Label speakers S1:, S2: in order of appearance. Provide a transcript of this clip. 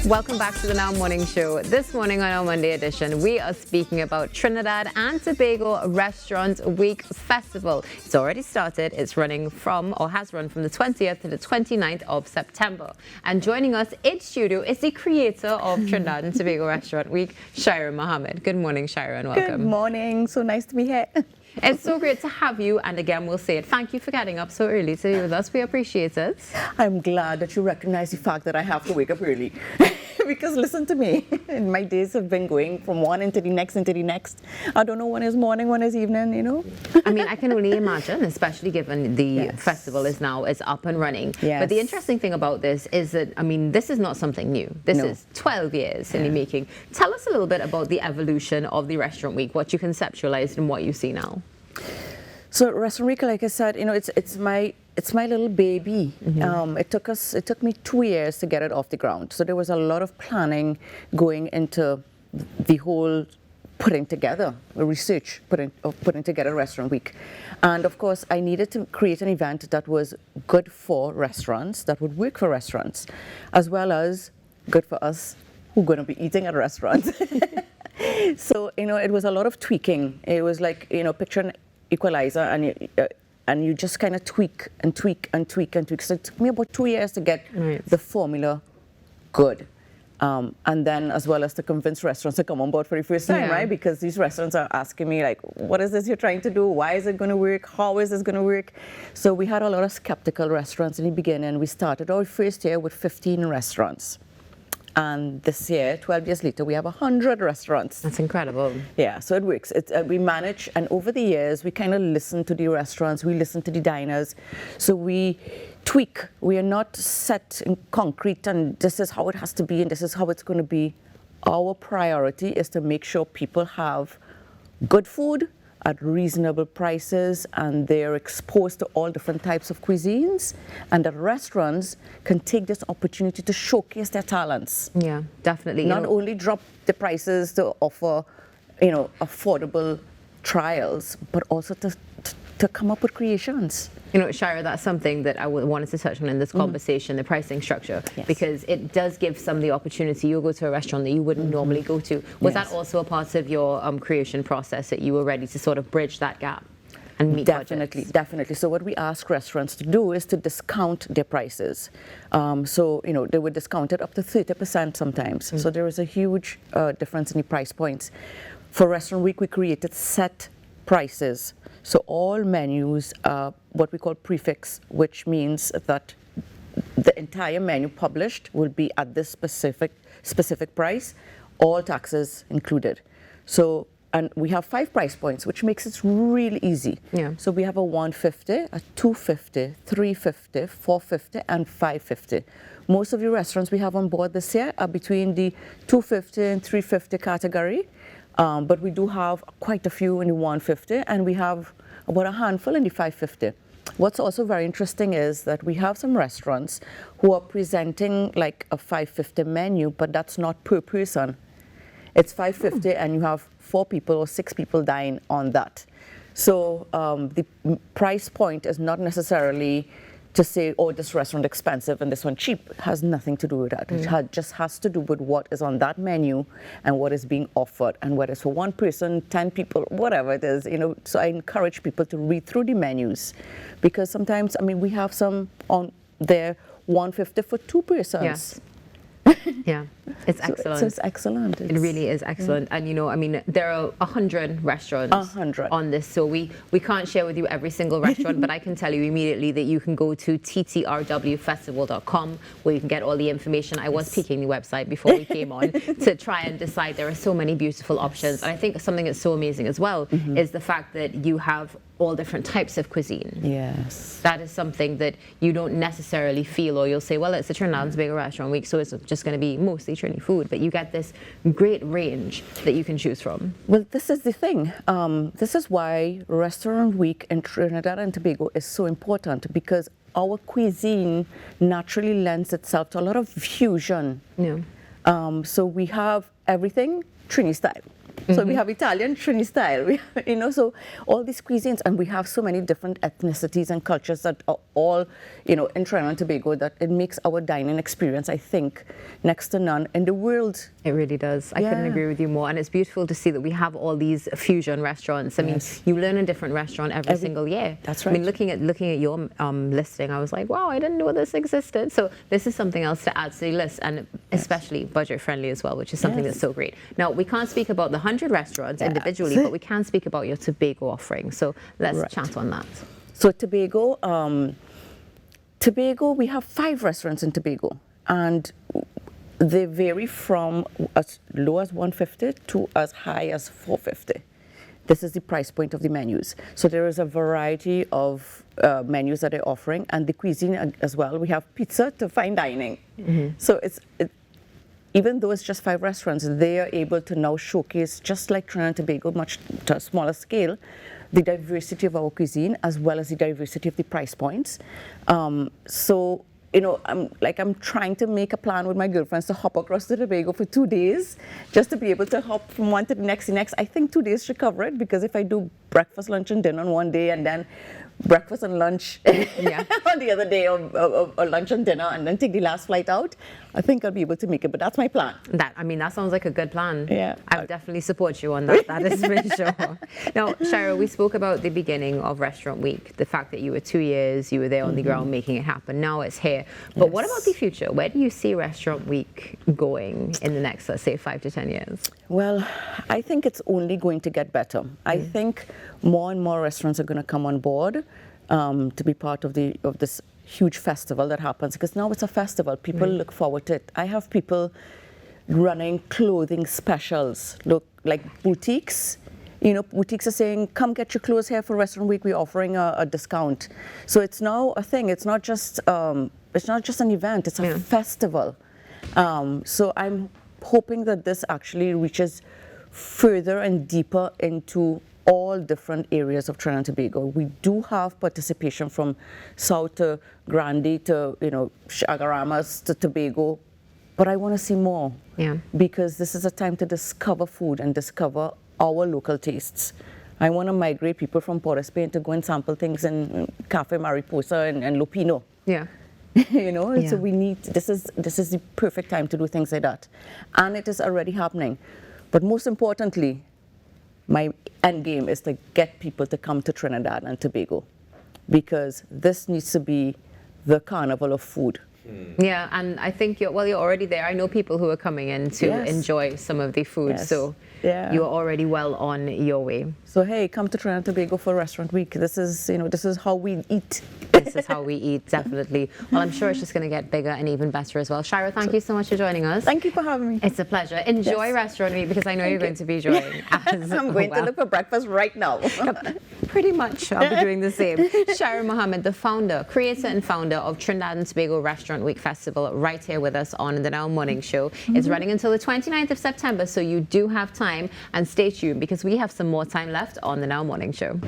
S1: Welcome back to the Now Morning Show. This morning on our Monday edition, we are speaking about Trinidad and Tobago Restaurant Week Festival. It's already started. It's running from, or has run from the 20th to the 29th of September. And joining us in studio is the creator of Trinidad and Tobago Restaurant Week, Shira Mohammed. Good morning, Shira, and welcome.
S2: Good morning. So nice to be here.
S1: It's so great to have you, and again, we'll say it. Thank you for getting up so early to be with us. We appreciate it.
S2: I'm glad that you recognize the fact that I have to wake up early. Because listen to me, my days have been going from one into the next. I don't know when is morning, when is evening, you know.
S1: I mean, I can only imagine, especially given the festival is up and running.
S2: Yes.
S1: But the interesting thing about this is that, I mean, this is not something new. This is 12 years in the making. Tell us a little bit about the evolution of the Restaurant Week, what you conceptualized and what you see now.
S2: So Restaurant Week, like I said, you know, it's my little baby. It took me 2 years to get it off the ground. So there was a lot of planning going into the whole putting together, the research, putting together Restaurant Week. And of course, I needed to create an event that was good for restaurants, that would work for restaurants, as well as good for us who are going to be eating at restaurants. So, you know, it was a lot of tweaking. It was like, you know, picture an equalizer and you just kind of tweak and tweak and tweak and tweak. So it took me about 2 years to get the formula good. And then as well as to convince restaurants to come on board for the first time, right? Because these restaurants are asking me like, what is this you're trying to do? Why is it going to work? How is this going to work? So we had a lot of skeptical restaurants in the beginning. We started our first year with 15 restaurants. And this year, 12 years later, we have 100 restaurants.
S1: That's incredible.
S2: Yeah, so it works. We manage, and over the years, we kind of listen to the restaurants, we listen to the diners. So we tweak. We are not set in concrete, and this is how it has to be, and this is how it's going to be. Our priority is to make sure people have good food at reasonable prices, and they're exposed to all different types of cuisines, and that restaurants can take this opportunity to showcase their talents.
S1: Yeah, definitely.
S2: Not only drop the prices to offer, you know, affordable trials, but also to come up with creations.
S1: You know, Shira, that's something that I wanted to touch on in this conversation, the pricing structure, because it does give some the opportunity. You'll go to a restaurant that you wouldn't normally go to. Was that also a part of your creation process, that you were ready to sort of bridge that gap and meet budgets?
S2: Definitely. So what we ask restaurants to do is to discount their prices. So, you know, they would discount it up to 30% sometimes. So there is a huge difference in the price points. For Restaurant Week, we created set prices. So all menus are what we call prefix, which means that the entire menu published will be at this specific price, all taxes included. So, and we have 5 price points, which makes it really easy. Yeah. So we have a 150, a 250, 350, 450, and 550. Most of the restaurants we have on board this year are between the 250 and 350 category. But we do have quite a few in the 150, and we have about a handful in the 550. What's also very interesting is that we have some restaurants who are presenting like a 550 menu, but that's not per person. It's 550 and you have 4 people or 6 people dine on that. So the price point is not necessarily to say, oh, this restaurant expensive and this one cheap. It has nothing to do with that. It just has to do with what is on that menu and what is being offered, and whether it's for 1 person, 10 people, whatever it is, you know. So I encourage people to read through the menus, because sometimes, I mean, we have some on there 150 for 2 persons.
S1: Yes. Yeah, it's excellent.
S2: So it's excellent.
S1: It really is excellent. And, you know, I mean, there are 100 restaurants on this, so we can't share with you every single restaurant, but I can tell you immediately that you can go to ttrwfestival.com, where you can get all the information. I was peeking the website before we came on to try and decide. There are so many beautiful options. And I think something that's so amazing as well is the fact that you have all different types of cuisine.
S2: Yes.
S1: That is something that you don't necessarily feel, or you'll say, well, it's a Trinidad and Tobago Restaurant Week, so it's just going to be mostly Trini food, but you get this great range that you can choose from.
S2: Well, this is the thing. This is why Restaurant Week in Trinidad and Tobago is so important, because our cuisine naturally lends itself to a lot of fusion. Yeah. So we have everything Trini style. So we have Italian, Trini style, so all these cuisines, and we have so many different ethnicities and cultures that are all, in Trinidad and Tobago, that it makes our dining experience, I think, next to none in the world.
S1: It really does. I couldn't agree with you more. And it's beautiful to see that we have all these fusion restaurants. I mean, you learn a different restaurant every single year.
S2: That's right.
S1: I mean, looking at your listing, I was like, wow, I didn't know this existed. So this is something else to add to the list, and especially budget friendly as well, which is something that's so great. Now, we can't speak about the 100 restaurants individually, but we can speak about your Tobago offering. So let's chat on that.
S2: So Tobago, we have 5 restaurants in Tobago, and they vary from as low as $150 to as high as $450. This is the price point of the menus. So there is a variety of menus that they're offering, and the cuisine as well. We have pizza to fine dining. So even though it's just 5 restaurants, they are able to now showcase, just like Trinidad and Tobago, much to a smaller scale, the diversity of our cuisine as well as the diversity of the price points. So, I'm trying to make a plan with my girlfriends to hop across to Tobago for 2 days, just to be able to hop from one to the next. I think 2 days should cover it, because if I do breakfast, lunch, and dinner on one day, and then breakfast and lunch on the other day, or lunch and dinner, and then take the last flight out, I think I'll be able to make it. But that's my plan.
S1: That sounds like a good plan.
S2: Yeah,
S1: I would definitely support you on that. That is for sure. Now, Shira, we spoke about the beginning of Restaurant Week, the fact that you were 2 years, you were there on the ground making it happen. Now it's here. But what about the future? Where do you see Restaurant Week going in the next, let's say, 5 to 10 years?
S2: Well, I think it's only going to get better. I think more and more restaurants are going to come on board to be part of this huge festival that happens, because now it's a festival. People look forward to it. I have people running clothing specials, like boutiques. Boutiques are saying, come get your clothes here for Restaurant Week. We're offering a discount. So it's now a thing. It's not just an event. It's a festival. So I'm hoping that this actually reaches further and deeper into all different areas of Trinidad and Tobago. We do have participation from South to Grande to Chagaramas to Tobago, but I want to see more. Because this is a time to discover food and discover our local tastes. I want to migrate people from Port of Spain to go and sample things in Cafe Mariposa and Lupino. So we need, this is the perfect time to do things like that, and it is already happening. But most importantly, my end game is to get people to come to Trinidad and Tobago, because this needs to be the carnival of food.
S1: Yeah, and I think you're already there. I know people who are coming in to enjoy some of the food, so you're already well on your way.
S2: So hey, come to Trinidad and Tobago for Restaurant Week. This is how we eat.
S1: This is how we eat, definitely. Well, I'm sure it's just going to get bigger and even better as well. Shira, thank you so much for joining us.
S2: Thank you for having me.
S1: It's a pleasure. Enjoy Restaurant Week, because I know you're going to be enjoying as
S2: I'm going to look for breakfast right now.
S1: Pretty much, I'll be doing the same. Shira Mohammed, the creator and founder of Trinidad and Tobago Restaurant Week Festival, right here with us on the Now Morning Show. It's running until the 29th of September, so you do have time, and stay tuned, because we have some more time left on the Now Morning Show.